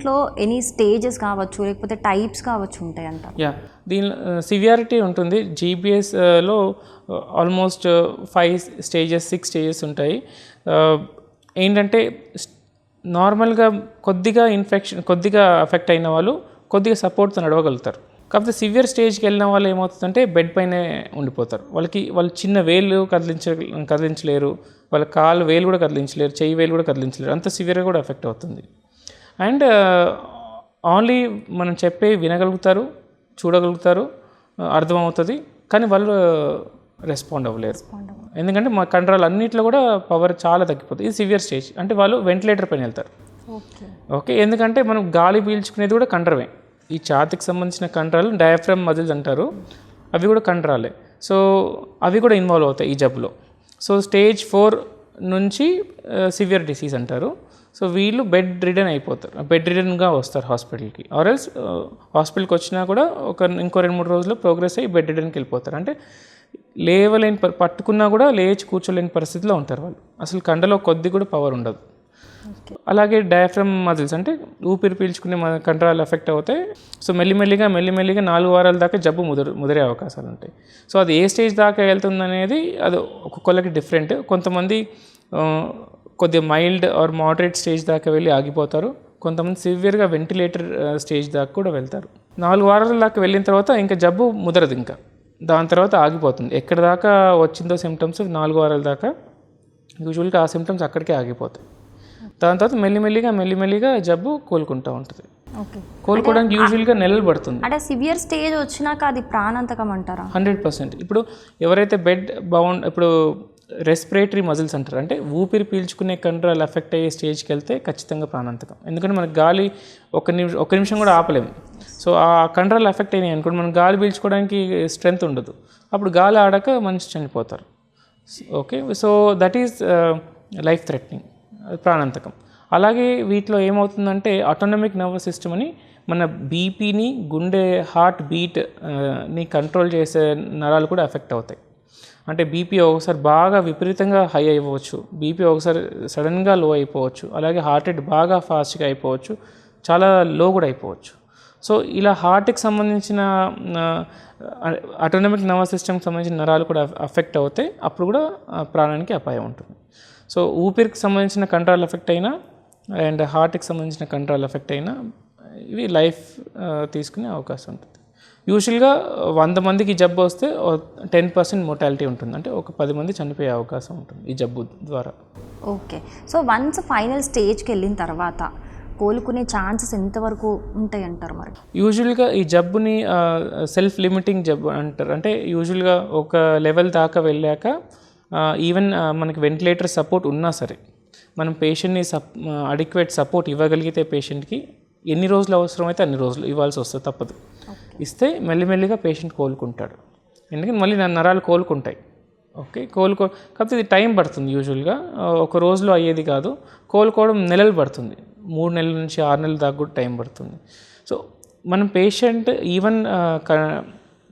దీంట్లో any stages కావచ్చు లేకపోతే టైప్స్ కావచ్చు ఉంటాయంట? దీనిలో సివియారిటీ ఉంటుంది. జీబీఎస్లో ఆల్మోస్ట్ 5 స్టేజెస్ 6 స్టేజెస్ ఉంటాయి. ఏంటంటే నార్మల్గా కొద్దిగా అఫెక్ట్ అయిన వాళ్ళు కొద్దిగా సపోర్ట్తో నడవగలుగుతారు. కాకపోతే సివియర్ స్టేజ్కి వెళ్ళిన వాళ్ళు ఏమవుతుందంటే బెడ్ పైనే ఉండిపోతారు. వాళ్ళు చిన్న వేలు కదిలించలేరు, వాళ్ళ కాలు వేలు కూడా కదిలించలేరు, చెయ్యి వేలు కూడా కదిలించలేరు. అంత సివియర్గా కూడా ఎఫెక్ట్ అవుతుంది. అండ్ ఓన్లీ మనం చెప్పే వినగలుగుతారు, చూడగలుగుతారు, అర్థమవుతుంది, కానీ వాళ్ళు రెస్పాండ్ అవ్వలేరు. ఎందుకంటే మా కండరాలు అన్నింటిలో కూడా పవర్ చాలా తగ్గిపోతుంది. ఇది సివియర్ స్టేజ్. అంటే వాళ్ళు వెంటిలేటర్ పైన వెళ్తారు. ఓకే, ఎందుకంటే మనం గాలి పీల్చుకునేది కూడా కండరమే. ఈ ఛాతికి సంబంధించిన కండరాలు డయాఫ్రమ్ మజిల్స్ అంటారు, అవి కూడా కండరాలే. సో అవి కూడా ఇన్వాల్వ్ అవుతాయి ఈ జబ్బులో. సో స్టేజ్ 4 నుంచి సివియర్ డిసీజ్ అంటారు. సో వీళ్ళు బెడ్ రిడన్ అయిపోతారు, బెడ్ రిడన్గా వస్తారు హాస్పిటల్కి. ఆర్ఎల్స్ హాస్పిటల్కి వచ్చినా కూడా ఇంకో 2-3 రోజుల్లో ప్రోగ్రెస్ అయ్యి బెడ్ రిడన్కి వెళ్ళిపోతారు. అంటే లేవలేని పట్టుకున్నా కూడా లేచి కూర్చోలేని పరిస్థితిలో ఉంటారు వాళ్ళు. అసలు కండలో కొద్ది కూడా పవర్ ఉండదు. అలాగే డయాఫ్రమ్ మజిల్స్ అంటే ఊపిరి పీల్చుకునే కండరాలు ఎఫెక్ట్ అవుతాయి. సో మెల్లిమెల్లిగా 4 వారాల దాకా జబ్బు ముదిరే అవకాశాలు ఉంటాయి. సో అది ఏ స్టేజ్ దాకా వెళ్తుంది అనేది అది ఒక్కొక్కరికి డిఫరెంట్. కొంతమంది కొద్దిగా మైల్డ్ ఆర్ మోడరేట్ స్టేజ్ దాకా వెళ్ళి ఆగిపోతారు. కొంతమంది సివియర్గా వెంటిలేటర్ స్టేజ్ దాకా కూడా వెళ్తారు. 4 వారాల దాకా వెళ్ళిన తర్వాత ఇంకా జబ్బు ముదరదు, ఇంకా దాని తర్వాత ఆగిపోతుంది. ఎక్కడ దాకా వచ్చిందో సిమ్టమ్స్ 4 వారాల దాకా యూజువల్గా ఆ సిమ్టమ్స్ అక్కడికే ఆగిపోతాయి. దాని తర్వాత మెల్లిమెల్లిగా జబ్బు కోలుకుంటూ ఉంటుంది. కోలుకోవడానికి యూజువల్గా నెలలు పడుతుంది. అంటే సివియర్ స్టేజ్ వచ్చినాక అది ప్రాణాంతకం అంటారా? 100%. ఇప్పుడు ఎవరైతే ఇప్పుడు రెస్పిరేటరీ మజిల్స్ అంటారు, అంటే ఊపిరి పీల్చుకునే కండరాలు ఎఫెక్ట్ అయ్యే స్టేజ్కి వెళ్తే ఖచ్చితంగా ప్రాణాంతకం. ఎందుకంటే మనకు గాలి ఒక నిమిషం కూడా ఆపలేము. సో ఆ కండరాలు ఎఫెక్ట్ అయినాయి అనుకోండి, మనం గాలి పీల్చుకోవడానికి స్ట్రెంగ్త్ ఉండదు. అప్పుడు గాలి ఆడక మనిషి చనిపోతారు. Okay, so that is life threatening, ప్రాణాంతకం. అలాగే వీటిలో ఏమవుతుందంటే ఆటోనమిక్ నర్వస్ సిస్టమ్ అని మన బీపీని, గుండె హార్ట్ బీట్ని కంట్రోల్ చేసే నరాలు కూడా ఎఫెక్ట్ అవుతాయి. అంటే బీపీ ఒకసారి బాగా విపరీతంగా హై అయిపోవచ్చు, బీపీ ఒకసారి సడన్గా లో అయిపోవచ్చు, అలాగే హార్ట్ రేట్ బాగా ఫాస్ట్గా అయిపోవచ్చు, చాలా లో కూడా అయిపోవచ్చు. సో ఇలా హార్ట్కి సంబంధించిన ఆటోనమిక్ నర్వస్ సిస్టమ్కి సంబంధించిన నరాలు కూడా అఫెక్ట్ అవుతాయి. అప్పుడు కూడా ప్రాణానికి అపాయం ఉంటుంది. సో ఊపిరికి సంబంధించిన కంట్రోల్ ఎఫెక్ట్ అయినా అండ్ హార్ట్కి సంబంధించిన కంట్రోల్ ఎఫెక్ట్ అయినా ఇవి లైఫ్ తీసుకునే అవకాశం ఉంటుంది. యూజువల్గా 100 మందికి జబ్బు వస్తే 10% మోర్టాలిటీ ఉంటుంది. అంటే ఒక 10 మంది చనిపోయే అవకాశం ఉంటుంది ఈ జబ్బు ద్వారా. ఓకే, సో వన్స్ ఫైనల్ స్టేజ్కి వెళ్ళిన తర్వాత కోలుకునే ఛాన్సెస్ ఎంతవరకు ఉంటాయి అంటారు? మరి యూజువల్గా ఈ జబ్బుని సెల్ఫ్ లిమిటింగ్ జబ్బు అంటారు. అంటే యూజువల్గా ఒక లెవెల్ దాకా వెళ్ళాక ఈవెన్ మనకి వెంటిలేటర్ సపోర్ట్ ఉన్నా సరే మనం పేషెంట్ని అడిక్వేట్ సపోర్ట్ ఇవ్వగలిగితే పేషెంట్కి ఎన్ని రోజులు అవసరమైతే అన్ని రోజులు ఇవ్వాల్సి వస్తుంది, తప్పదు. ఇస్తే మెల్లిమెల్లిగా పేషెంట్ కోలుకుంటాడు. ఎందుకంటే మళ్ళీ నరాలు కోలుకుంటాయి. ఓకే, కాకపోతే ఇది టైం పడుతుంది. యూజువల్గా ఒక రోజులో అయ్యేది కాదు, కోలుకోవడం నెలలు పడుతుంది. 3 నెలల నుంచి 6 నెలల దాకా కూడా టైం పడుతుంది. సో మనం పేషెంట్ ఈవెన్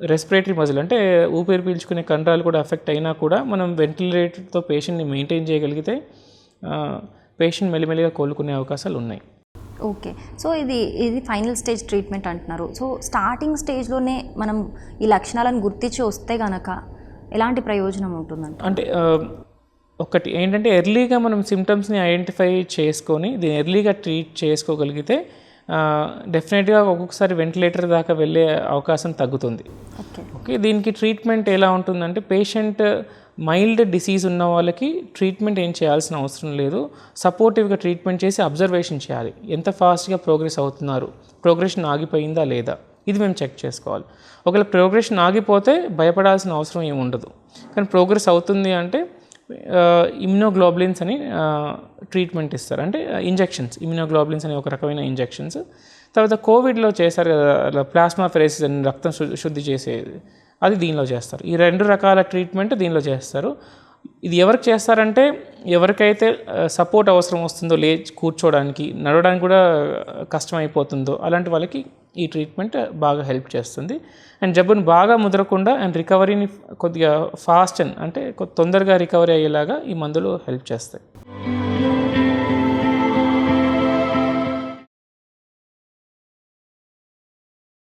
రెస్పిరేటరీ మజిల్ అంటే ఊపిరి పీల్చుకునే కండరాలు కూడా ఎఫెక్ట్ అయినా కూడా మనం వెంటిలేటర్తో పేషెంట్ని మెయింటైన్ చేయగలిగితే పేషెంట్ మెల్లిమెల్లిగా కోలుకునే అవకాశాలు ఉన్నాయి. ఓకే, సో ఇది ఫైనల్ స్టేజ్ ట్రీట్మెంట్ అంటున్నారు. సో స్టార్టింగ్ స్టేజ్లోనే మనం ఈ లక్షణాలను గుర్తించి వస్తే కనుక ఎలాంటి ప్రయోజనం ఉంటుందంట? అంటే ఒకటి ఏంటంటే ఎర్లీగా మనం సిమ్టమ్స్ని ఐడెంటిఫై చేసుకొని దీన్ని ఎర్లీగా ట్రీట్ చేసుకోగలిగితే డెఫినెట్గా ఒక్కొక్కసారి వెంటిలేటర్ దాకా వెళ్ళే అవకాశం తగ్గుతుంది. ఓకే, దీనికి ట్రీట్మెంట్ ఎలా ఉంటుందంటే పేషెంట్ మైల్డ్ డిసీజ్ ఉన్న వాళ్ళకి ట్రీట్మెంట్ ఏం చేయాల్సిన అవసరం లేదు. సపోర్టివ్గా ట్రీట్మెంట్ చేసి అబ్జర్వేషన్ చేయాలి. ఎంత ఫాస్ట్గా ప్రోగ్రెస్ అవుతున్నారు, ప్రోగ్రెషన్ ఆగిపోయిందా లేదా, ఇది మేము చెక్ చేసుకోవాలి. ఒకవేళ ప్రోగ్రెషన్ ఆగిపోతే భయపడాల్సిన అవసరం ఏమి ఉండదు. కానీ ప్రోగ్రెస్ అవుతుంది అంటే ఇమ్యునోగ్లోబులిన్స్ అని ట్రీట్మెంట్ ఇస్తారు. అంటే ఇంజెక్షన్స్, ఇమ్యునోగ్లోబులిన్స్ అనే ఒక రకమైన ఇంజెక్షన్స్. తర్వాత కోవిడ్లో చేశారు కదా ప్లాస్మా ఫెరెసిస్ అని రక్తం శుద్ధి చేసేది, అది దీనిలో చేస్తారు. ఈ 2 రకాల ట్రీట్మెంట్ దీనిలో చేస్తారు. ఇది ఎవరికి చేస్తారంటే ఎవరికైతే సపోర్ట్ అవసరం వస్తుందో, కూర్చోవడానికి నడవడానికి కూడా కష్టమైపోతుందో అలాంటి వాళ్ళకి ఈ ట్రీట్మెంట్ బాగా హెల్ప్ చేస్తుంది. అండ్ జబ్బును బాగా ముదరకుండా అండ్ రికవరీని కొద్దిగా ఫాస్ట్ అంటే తొందరగా రికవరీ అయ్యేలాగా ఈ మందులు హెల్ప్ చేస్తాయి.